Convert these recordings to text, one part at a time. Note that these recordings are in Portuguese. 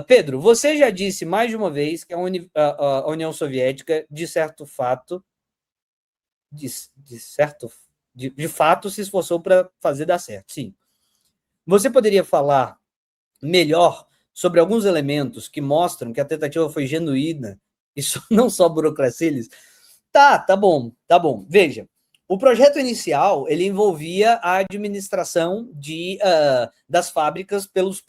Pedro, você já disse mais de uma vez que a União Soviética, de certo fato, de fato se esforçou para fazer dar certo. Sim. Você poderia falar melhor sobre alguns elementos que mostram que a tentativa foi genuína e não só burocracia? Tá bom. Veja, o projeto inicial ele envolvia a administração das fábricas pelas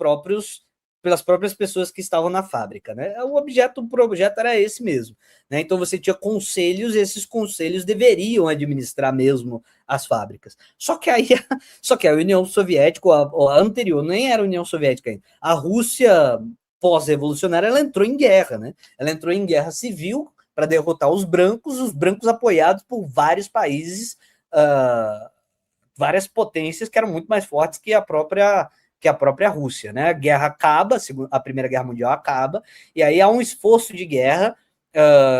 próprias pessoas que estavam na fábrica, né? O projeto era esse mesmo, né? Então você tinha conselhos e esses conselhos deveriam administrar mesmo as fábricas. Só que a União Soviética, a anterior, nem era a União Soviética ainda, a Rússia pós-revolucionária, ela entrou em guerra, né? Ela entrou em guerra civil para derrotar os brancos apoiados por vários países, várias potências que eram muito mais fortes que a própria Rússia, né? A guerra acaba, a Primeira Guerra Mundial acaba, e aí há um esforço de guerra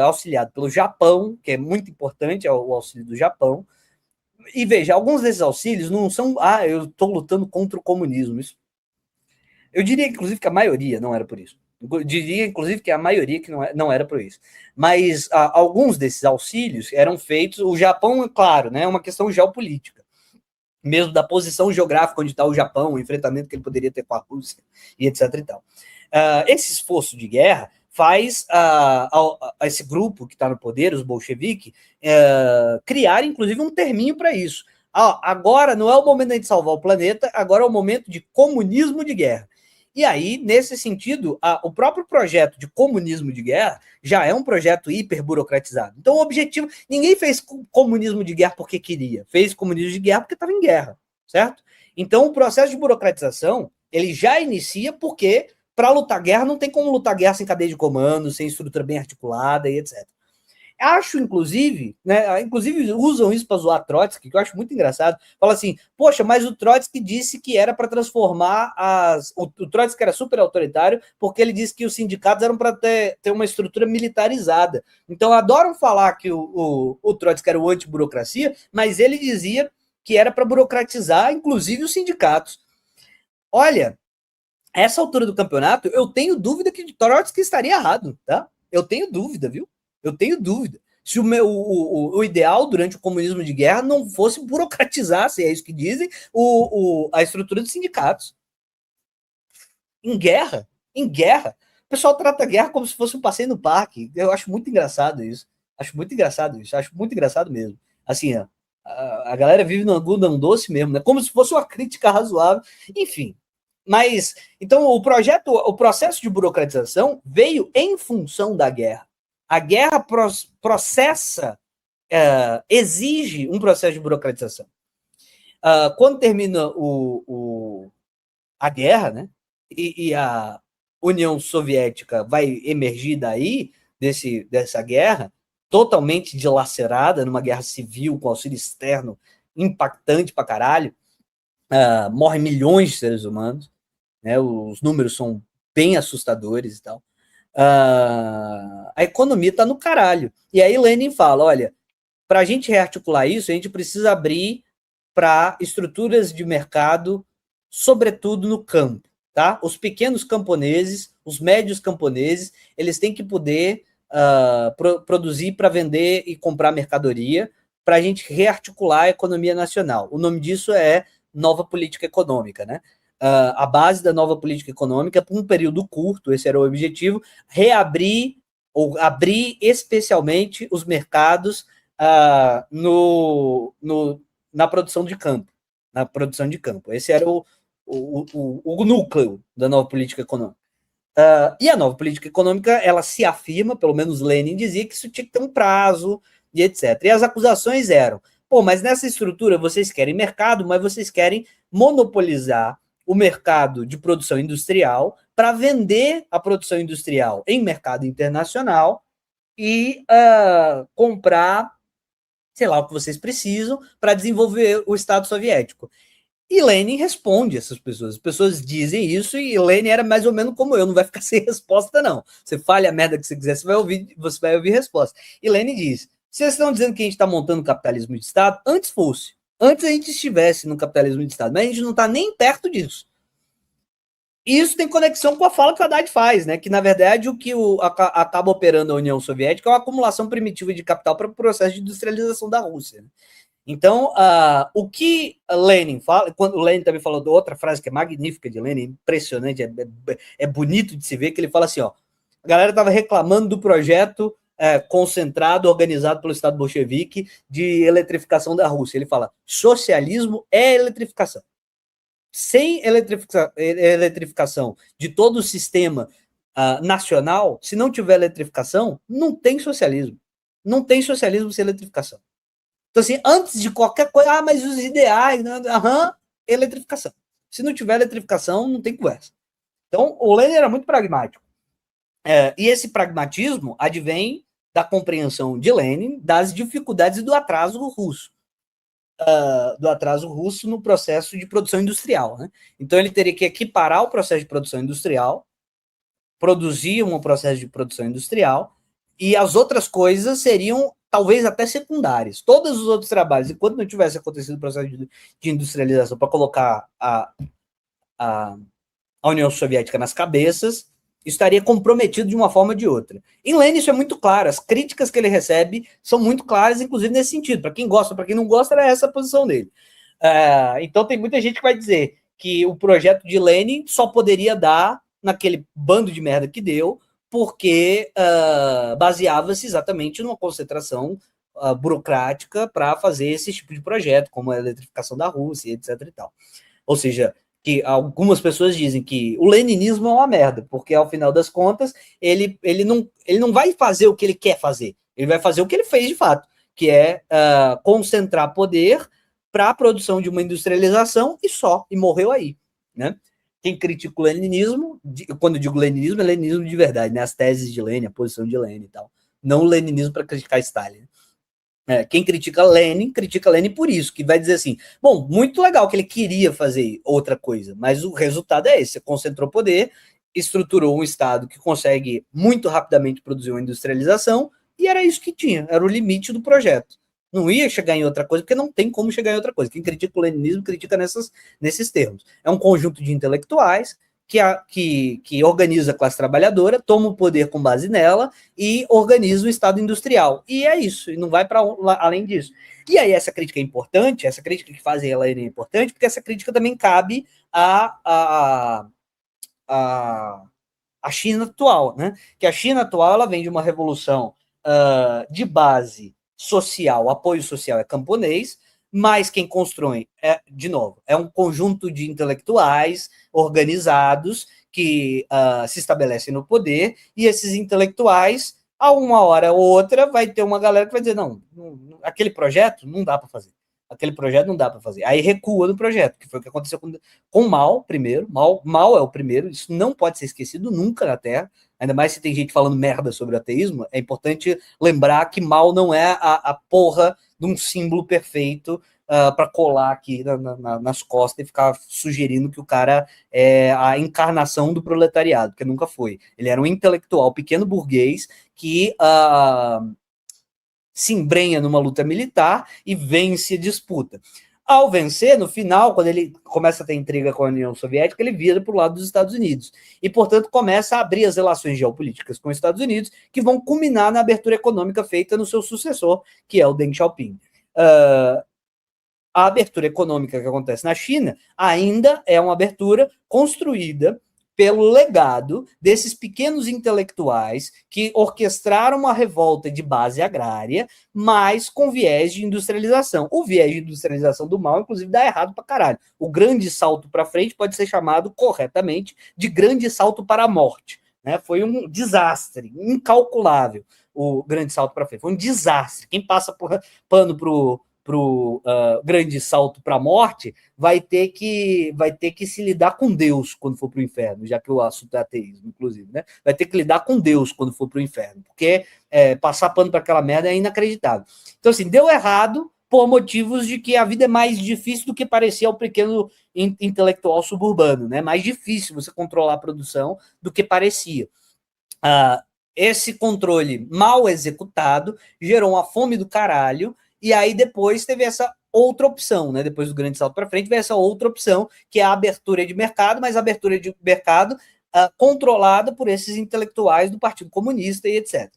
auxiliado pelo Japão, que é muito importante, o auxílio do Japão. E veja, alguns desses auxílios não são, eu estou lutando contra o comunismo. Eu diria, inclusive, que a maioria não era por isso. Eu diria, inclusive, que a maioria que não era por isso. Mas alguns desses auxílios eram feitos. O Japão, claro, né, é uma questão geopolítica, mesmo da posição geográfica onde está o Japão, o enfrentamento que ele poderia ter com a Rússia, e etc. E tal. Esse esforço de guerra faz esse grupo que está no poder, os bolcheviques, criar, inclusive, um terminho para isso. Agora não é o momento de a gente salvar o planeta, agora é o momento de comunismo de guerra. E aí, nesse sentido, o próprio projeto de comunismo de guerra já é um projeto hiperburocratizado. Então, o objetivo... Ninguém fez comunismo de guerra porque queria. Fez comunismo de guerra porque estava em guerra, certo? Então, o processo de burocratização, ele já inicia porque, para lutar guerra, não tem como lutar guerra sem cadeia de comando, sem estrutura bem articulada e etc. Acho, inclusive, né? Inclusive usam isso para zoar Trotsky, que eu acho muito engraçado. Fala assim, poxa, mas o Trotsky disse que era para transformar o Trotsky era super autoritário porque ele disse que os sindicatos eram para ter uma estrutura militarizada. Então, adoram falar que o Trotsky era o anti-burocracia, mas ele dizia que era para burocratizar, inclusive, os sindicatos. Olha, essa altura do campeonato, eu tenho dúvida que Trotsky estaria errado, tá? Eu tenho dúvida, viu? Eu tenho dúvida. Se o ideal durante o comunismo de guerra não fosse burocratizar, se é isso que dizem, a estrutura dos sindicatos. Em guerra, o pessoal trata a guerra como se fosse um passeio no parque. Eu acho muito engraçado isso. Acho muito engraçado mesmo. Assim, a galera vive no algodão doce mesmo, né? Como se fosse uma crítica razoável. Enfim. Mas, então, o processo de burocratização veio em função da guerra. A guerra exige um processo de burocratização. Quando termina a guerra, né, e a União Soviética vai emergir daí, dessa guerra, totalmente dilacerada, numa guerra civil com auxílio externo impactante pra caralho, morrem milhões de seres humanos, né, os números são bem assustadores e tal. A economia está no caralho. E aí Lenin fala, olha, para a gente rearticular isso, a gente precisa abrir para estruturas de mercado, sobretudo no campo, tá? Os pequenos camponeses, os médios camponeses, eles têm que poder produzir para vender e comprar mercadoria para a gente rearticular a economia nacional. O nome disso é nova política econômica, né? A base da nova política econômica, por um período curto, esse era o objetivo, reabrir ou abrir especialmente os mercados na produção de campo. Esse era o núcleo da nova política econômica. E a nova política econômica, ela se afirma, pelo menos Lenin dizia, que isso tinha que ter um prazo e etc. E as acusações eram, mas nessa estrutura vocês querem mercado, mas vocês querem monopolizar o mercado de produção industrial para vender a produção industrial em mercado internacional e comprar, sei lá, o que vocês precisam para desenvolver o Estado soviético. E Lenin responde essas pessoas. As pessoas dizem isso e Lenin era mais ou menos como eu, não vai ficar sem resposta, não. Você fale a merda que você quiser, você vai ouvir resposta. E Lenin diz, vocês estão dizendo que a gente está montando capitalismo de Estado? Antes fosse. Antes a gente estivesse no capitalismo de Estado, mas a gente não está nem perto disso. Isso tem conexão com a fala que o Haddad faz, né? Que, na verdade, o que acaba operando a União Soviética é uma acumulação primitiva de capital para o processo de industrialização da Rússia. Então, o que Lenin fala, quando o Lenin também falou de outra frase que é magnífica de Lenin, impressionante, é bonito de se ver, que ele fala assim, ó, a galera estava reclamando do projeto concentrado, organizado pelo Estado bolchevique de eletrificação da Rússia. Ele fala, socialismo é eletrificação. Sem eletrificação de todo o sistema nacional, se não tiver eletrificação, não tem socialismo. Não tem socialismo sem eletrificação. Então, assim, antes de qualquer coisa, mas os ideais, eletrificação. Se não tiver eletrificação, não tem conversa. Então, o Lenin era muito pragmático. E esse pragmatismo advém da compreensão de Lenin das dificuldades e do atraso russo. No processo de produção industrial. Né? Então, ele teria que equiparar o processo de produção industrial, produzir um processo de produção industrial, e as outras coisas seriam talvez até secundárias. Todos os outros trabalhos, enquanto não tivesse acontecido o processo de industrialização para colocar a União Soviética nas cabeças, estaria comprometido de uma forma ou de outra. Em Lenin isso é muito claro, as críticas que ele recebe são muito claras, inclusive nesse sentido. Para quem gosta, para quem não gosta, era essa a posição dele. Então tem muita gente que vai dizer que o projeto de Lenin só poderia dar naquele bando de merda que deu, porque baseava-se exatamente numa concentração burocrática para fazer esse tipo de projeto, como a eletrificação da Rússia, etc. E tal. Ou seja, que algumas pessoas dizem que o leninismo é uma merda, porque ao final das contas ele não vai fazer o que ele quer fazer, ele vai fazer o que ele fez de fato, que é concentrar poder para a produção de uma industrialização e morreu aí, né? Quem critica o leninismo, quando eu digo leninismo, é leninismo de verdade, né? As teses de Lenin, a posição de Lenin e tal, não o leninismo para criticar Stalin. Quem critica Lenin por isso, que vai dizer assim, bom, muito legal que ele queria fazer outra coisa, mas o resultado é esse, você concentrou poder, estruturou um Estado que consegue muito rapidamente produzir uma industrialização, e era isso que tinha, era o limite do projeto. Não ia chegar em outra coisa, porque não tem como chegar em outra coisa. Quem critica o leninismo critica nesses termos. É um conjunto de intelectuais que organiza a classe trabalhadora, toma o poder com base nela e organiza o Estado industrial. E é isso, e não vai para além disso. E aí essa crítica é importante, essa crítica que fazem ela é importante, porque essa crítica também cabe à China atual, né? Que a China atual ela vem de uma revolução de base social, apoio social é camponês, mas quem constrói, de novo, é um conjunto de intelectuais organizados que se estabelecem no poder, e esses intelectuais, a uma hora ou outra, vai ter uma galera que vai dizer, não aquele projeto não dá para fazer. Aquele projeto não dá para fazer. Aí recua do projeto, que foi o que aconteceu com Mao, primeiro. Mao é o primeiro, isso não pode ser esquecido nunca na Terra, ainda mais se tem gente falando merda sobre o ateísmo, é importante lembrar que Mao não é a porra de um símbolo perfeito para colar aqui nas costas e ficar sugerindo que o cara é a encarnação do proletariado, que nunca foi. Ele era um intelectual pequeno burguês que se embrenha numa luta militar e vence a disputa. Ao vencer, no final, quando ele começa a ter intriga com a União Soviética, ele vira para o lado dos Estados Unidos. E, portanto, começa a abrir as relações geopolíticas com os Estados Unidos, que vão culminar na abertura econômica feita no seu sucessor, que é o Deng Xiaoping. A abertura econômica que acontece na China ainda é uma abertura construída pelo legado desses pequenos intelectuais que orquestraram uma revolta de base agrária, mas com viés de industrialização. O viés de industrialização do Mao, inclusive, dá errado pra caralho. O grande salto para frente pode ser chamado corretamente de grande salto para a morte. Né? Foi um desastre, incalculável, o grande salto para frente. Foi um desastre. Quem passa pano pro grande salto para a morte, vai ter que se lidar com Deus quando for para o inferno, já que o assunto é ateísmo, inclusive, né? Vai ter que lidar com Deus quando for para o inferno, porque passar pano para aquela merda é inacreditável. Então, assim, deu errado por motivos de que a vida é mais difícil do que parecia ao pequeno intelectual suburbano, né? Mais difícil você controlar a produção do que parecia. Esse controle mal executado gerou uma fome do caralho. E aí depois teve essa outra opção, né? Depois do grande salto para frente, vem essa outra opção, que é a abertura de mercado, mas a abertura de mercado controlada por esses intelectuais do Partido Comunista e etc.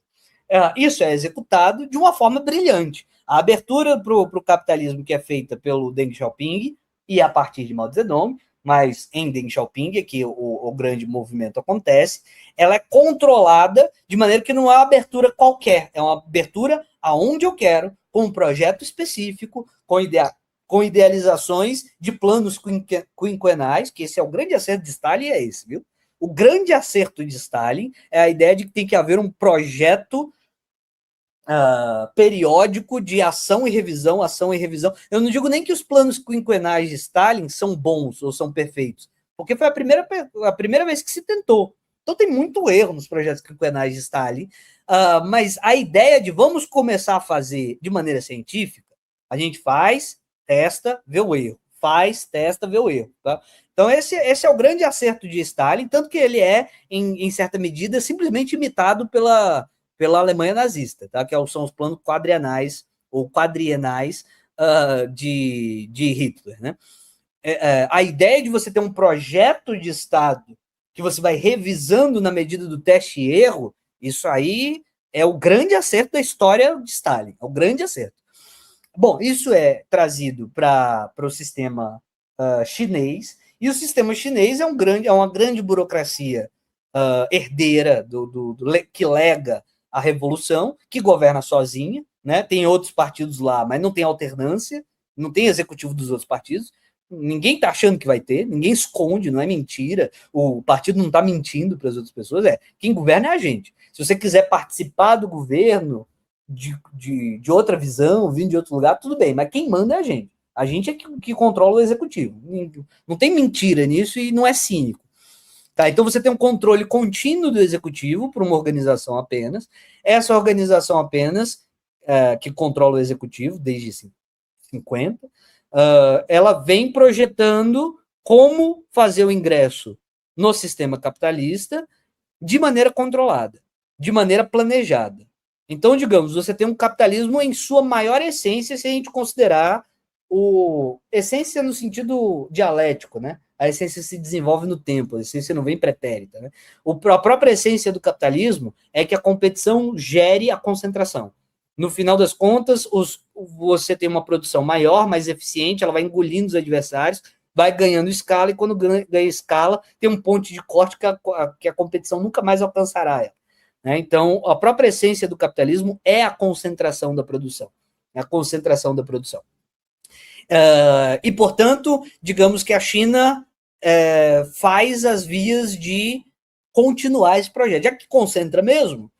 Isso é executado de uma forma brilhante. A abertura para o capitalismo que é feita pelo Deng Xiaoping e a partir de Mao Zedong, mas em Deng Xiaoping é que o grande movimento acontece, ela é controlada de maneira que não é uma abertura qualquer, é uma abertura aonde eu quero, com um projeto específico, com idealizações de planos quinquenais, que esse é o grande acerto de Stalin, é esse, viu? O grande acerto de Stalin é a ideia de que tem que haver um projeto periódico de ação e revisão, ação e revisão. Eu não digo nem que os planos quinquenais de Stalin são bons ou são perfeitos, porque foi a primeira vez que se tentou. Então tem muito erro nos projetos quinquenais de Stalin, mas a ideia de vamos começar a fazer de maneira científica, a gente faz, testa, vê o erro. Faz, testa, vê o erro. Tá? Então esse é o grande acerto de Stalin, tanto que ele é, em certa medida, simplesmente imitado pela Alemanha nazista, tá? Que são os planos quadrienais ou quadrienais de Hitler. Né? A ideia de você ter um projeto de Estado que você vai revisando na medida do teste e erro, isso aí é o grande acerto da história de Stalin, é o grande acerto. Bom, isso é trazido para o sistema chinês, e o sistema chinês é uma grande burocracia herdeira que lega a revolução, que governa sozinha, né? Tem outros partidos lá, mas não tem alternância, não tem executivo dos outros partidos, ninguém está achando que vai ter, ninguém esconde, não é mentira, o partido não está mentindo para as outras pessoas, quem governa é a gente. Se você quiser participar do governo de outra visão, vindo de outro lugar, tudo bem, mas quem manda é a gente. A gente é que controla o executivo. Não tem mentira nisso e não é cínico. Tá? Então você tem um controle contínuo do executivo por uma organização apenas. Essa organização apenas, que controla o executivo desde 50, ela vem projetando como fazer o ingresso no sistema capitalista de maneira controlada, de maneira planejada. Então, digamos, você tem um capitalismo em sua maior essência, se a gente considerar essência no sentido dialético, né? A essência se desenvolve no tempo, a essência não vem pretérita. Né? A própria essência do capitalismo é que a competição gere a concentração. No final das contas, você tem uma produção maior, mais eficiente, ela vai engolindo os adversários, vai ganhando escala, e quando ganha escala, tem um ponto de corte que a competição nunca mais alcançará ela. Né? Então, a própria essência do capitalismo é a concentração da produção. É a concentração da produção. E, portanto, digamos que a China faz as vias de continuar esse projeto. Já que concentra mesmo,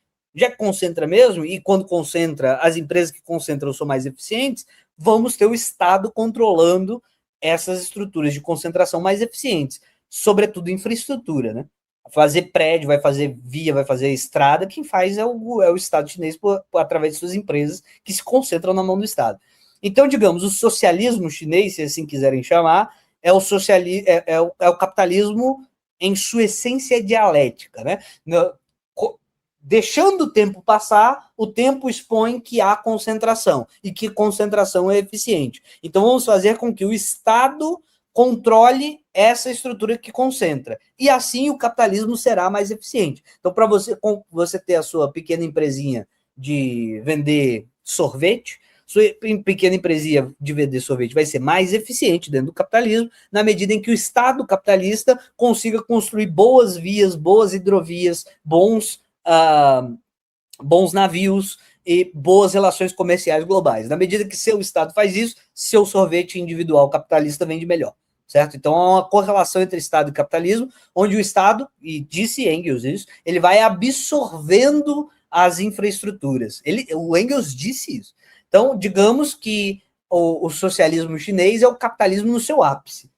e quando concentra, as empresas que concentram são mais eficientes, vamos ter o Estado controlando essas estruturas de concentração mais eficientes, sobretudo infraestrutura, né? Fazer prédio, vai fazer via, vai fazer estrada, quem faz é o Estado chinês através de suas empresas que se concentram na mão do Estado. Então, digamos, o socialismo chinês, se assim quiserem chamar, é o capitalismo em sua essência dialética, né? Deixando o tempo passar, o tempo expõe que há concentração, e que concentração é eficiente. Então, vamos fazer com que o Estado controle essa estrutura que concentra. E assim o capitalismo será mais eficiente. Então, para você ter a sua pequena empresinha de vender sorvete, sua pequena empresinha de vender sorvete vai ser mais eficiente dentro do capitalismo, na medida em que o Estado capitalista consiga construir boas vias, boas hidrovias, bons navios e boas relações comerciais globais. Na medida que seu Estado faz isso, seu sorvete individual capitalista vende melhor. Certo? Então, há uma correlação entre Estado e capitalismo, onde o Estado, e disse Engels isso, ele vai absorvendo as infraestruturas. O Engels disse isso. Então, digamos que o socialismo chinês é o capitalismo no seu ápice.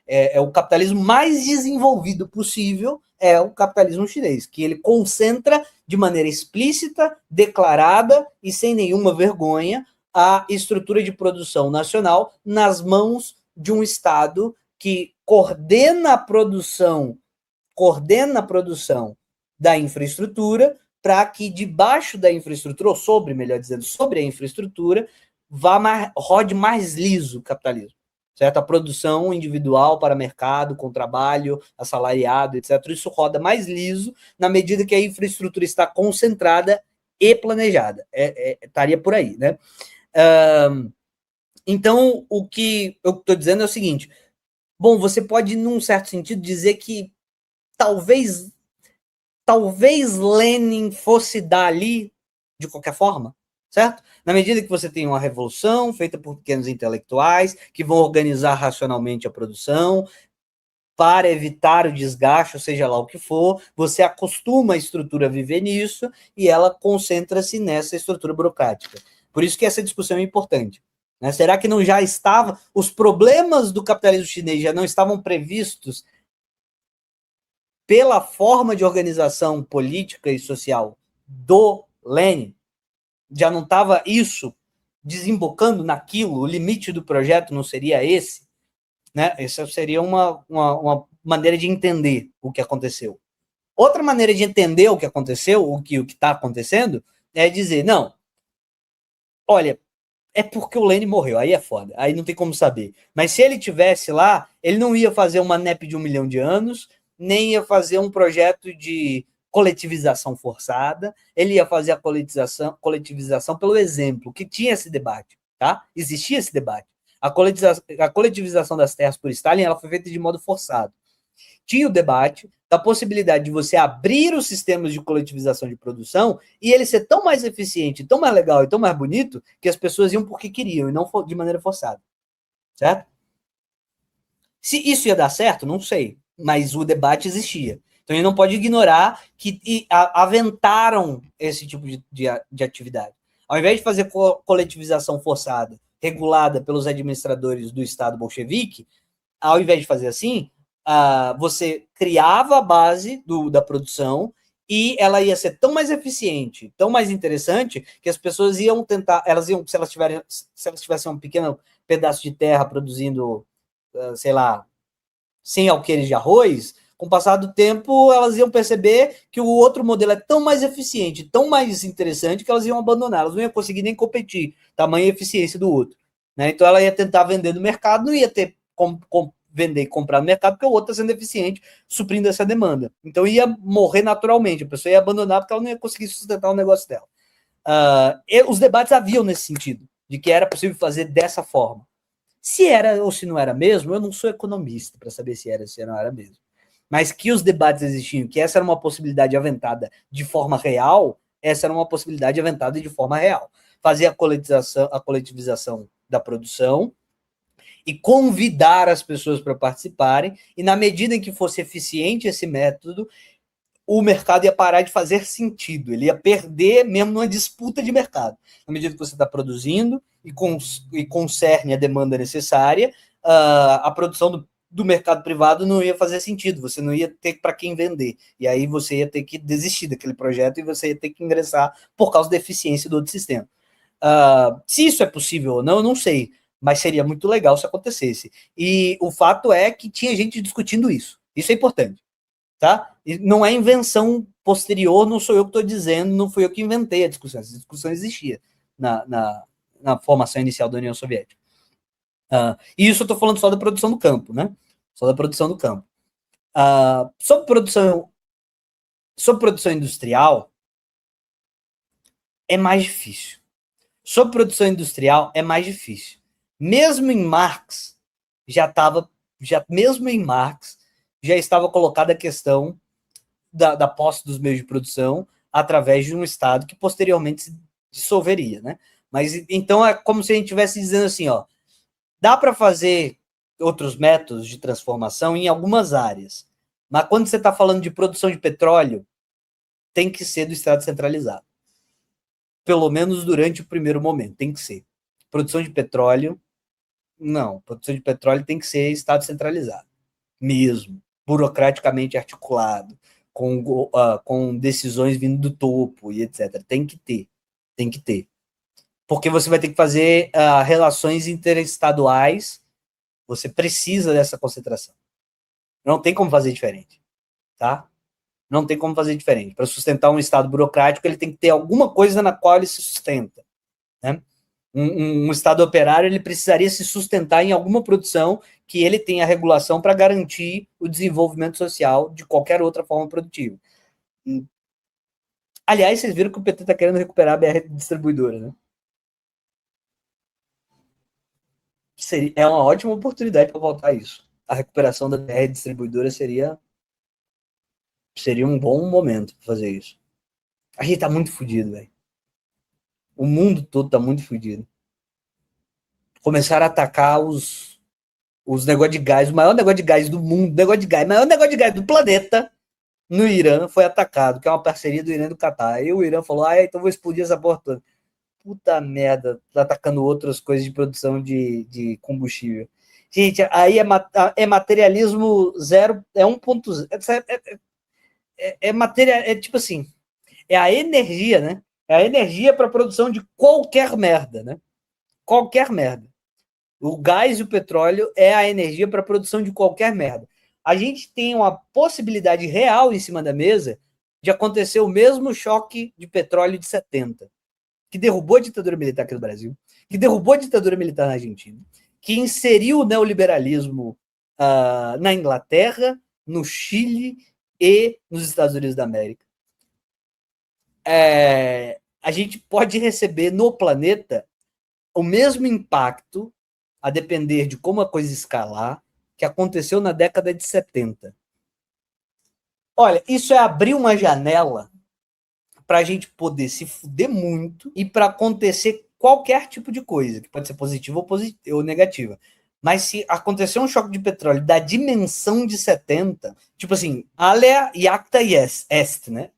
É o capitalismo mais desenvolvido possível, é o capitalismo chinês, que ele concentra de maneira explícita, declarada e sem nenhuma vergonha a estrutura de produção nacional nas mãos de um Estado que coordena a produção da infraestrutura, para que debaixo da infraestrutura, ou melhor dizendo, sobre a infraestrutura, rode mais liso o capitalismo, certo? A produção individual para mercado, com trabalho, assalariado, etc. Isso roda mais liso na medida que a infraestrutura está concentrada e planejada. Estaria por aí, né? Então, o que eu estou dizendo é o seguinte: bom, você pode, num certo sentido, dizer que talvez Lenin fosse dali de qualquer forma, certo? Na medida que você tem uma revolução feita por pequenos intelectuais que vão organizar racionalmente a produção para evitar o desgaste, ou seja lá o que for, você acostuma a estrutura a viver nisso e ela concentra-se nessa estrutura burocrática. Por isso que essa discussão é importante. Né? Será que não já estava, os problemas do capitalismo chinês já não estavam previstos pela forma de organização política e social do Lenin? Já não estava isso desembocando naquilo? O limite do projeto não seria esse? Né? Essa seria uma maneira de entender o que aconteceu. Outra maneira de entender o que aconteceu, o que está acontecendo, é dizer, não, olha, é porque o Lenin morreu, aí é foda, aí não tem como saber. Mas se ele tivesse lá, ele não ia fazer uma NEP de 1 milhão de anos, nem ia fazer um projeto de coletivização forçada, ele ia fazer a coletivização pelo exemplo, que tinha esse debate, tá? Existia esse debate. A coletivização das terras por Stalin, ela foi feita de modo forçado. Tinha o debate da possibilidade de você abrir os sistemas de coletivização de produção e ele ser tão mais eficiente, tão mais legal e tão mais bonito que as pessoas iam porque queriam e não de maneira forçada. Certo? Se isso ia dar certo, não sei, mas o debate existia. Então a gente não pode ignorar que aventaram esse tipo de atividade. Ao invés de fazer coletivização forçada, regulada pelos administradores do Estado bolchevique, ao invés de fazer assim, você criava a base da produção e ela ia ser tão mais eficiente, tão mais interessante, que as pessoas iam tentar, se elas tivessem um pequeno pedaço de terra produzindo, sei lá, 100 alqueires de arroz, com o passar do tempo, elas iam perceber que o outro modelo é tão mais eficiente, tão mais interessante, que elas iam abandonar, elas não iam conseguir nem competir, tamanha eficiência do outro. Né? Então ela ia tentar vender no mercado, não ia ter como vender e comprar no mercado, porque o outro está sendo eficiente, suprindo essa demanda. Então ia morrer naturalmente, a pessoa ia abandonar porque ela não ia conseguir sustentar o negócio dela. Os debates haviam nesse sentido, de que era possível fazer dessa forma. Se era ou se não era mesmo, eu não sou economista para saber se era ou se não era mesmo. Mas que os debates existiam, que essa era uma possibilidade aventada de forma real, essa era uma possibilidade aventada de forma real. Fazer a coletivização da produção e convidar as pessoas para participarem, e na medida em que fosse eficiente esse método, o mercado ia parar de fazer sentido, ele ia perder mesmo numa disputa de mercado. Na medida que você está produzindo e concerne a demanda necessária, a produção do mercado privado não ia fazer sentido, você não ia ter para quem vender, e aí você ia ter que desistir daquele projeto e você ia ter que ingressar por causa da eficiência do outro sistema. Se isso é possível ou não, eu não sei, mas seria muito legal se acontecesse. E o fato é que tinha gente discutindo isso. Isso é importante. Tá? E não é invenção posterior, não sou eu que estou dizendo, não fui eu que inventei a discussão. Essa discussão existia na formação inicial da União Soviética. E isso eu estou falando só da produção do campo, né? Só da produção do campo. Sobre produção industrial, é mais difícil. Sobre produção industrial, é mais difícil. Mesmo em Marx, mesmo em Marx, já estava colocada a questão da posse dos meios de produção através de um Estado que posteriormente se dissolveria, né? Mas então é como se a gente estivesse dizendo assim, ó, dá para fazer outros métodos de transformação em algumas áreas, mas quando você está falando de produção de petróleo, tem que ser do Estado centralizado. Pelo menos durante o primeiro momento, tem que ser. Produção de petróleo, não. Produção de petróleo tem que ser Estado centralizado. Mesmo. Burocraticamente articulado. Com decisões vindo do topo e etc. Tem que ter. Porque você vai ter que fazer relações interestaduais, você precisa dessa concentração. Não tem como fazer diferente, tá? Não tem como fazer diferente. Para sustentar um Estado burocrático, ele tem que ter alguma coisa na qual ele se sustenta, né? Um Estado operário ele precisaria se sustentar em alguma produção que ele tenha regulação para garantir o desenvolvimento social de qualquer outra forma produtiva. Aliás, vocês viram que o PT está querendo recuperar a BR distribuidora, né? É uma ótima oportunidade para voltar a isso. A recuperação da BR distribuidora seria um bom momento para fazer isso. A gente tá muito fodido, velho. O mundo todo tá muito fodido. Começaram a atacar os negócios de gás, o maior negócio de gás do mundo, o maior negócio de gás do planeta, no Irã, foi atacado, que é uma parceria do Irã e do Catar. Aí o Irã falou, então vou explodir essa porra toda. Puta merda, tá atacando outras coisas de produção de combustível. Gente, aí é materialismo zero, é 1.0. É tipo assim, é a energia, né? É a energia para a produção de qualquer merda, né? Qualquer merda. O gás e o petróleo é a energia para a produção de qualquer merda. A gente tem uma possibilidade real em cima da mesa de acontecer o mesmo choque de petróleo de 70, que derrubou a ditadura militar aqui no Brasil, que derrubou a ditadura militar na Argentina, que inseriu o neoliberalismo na Inglaterra, no Chile e nos Estados Unidos da América. A gente pode receber no planeta o mesmo impacto, a depender de como a coisa escalar, que aconteceu na década de 70. Olha, isso é abrir uma janela para a gente poder se fuder muito e para acontecer qualquer tipo de coisa, que pode ser positiva ou negativa. Mas se acontecer um choque de petróleo da dimensão de 70, tipo assim, alea iacta est, né?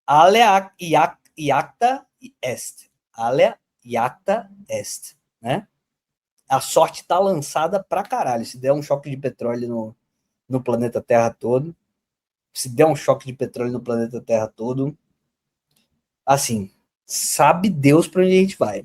Alea iacta est. Alea iacta est, né? A sorte tá lançada pra caralho. Se der um choque de petróleo no planeta Terra todo, se der um choque de petróleo no planeta Terra todo, assim, sabe Deus pra onde a gente vai.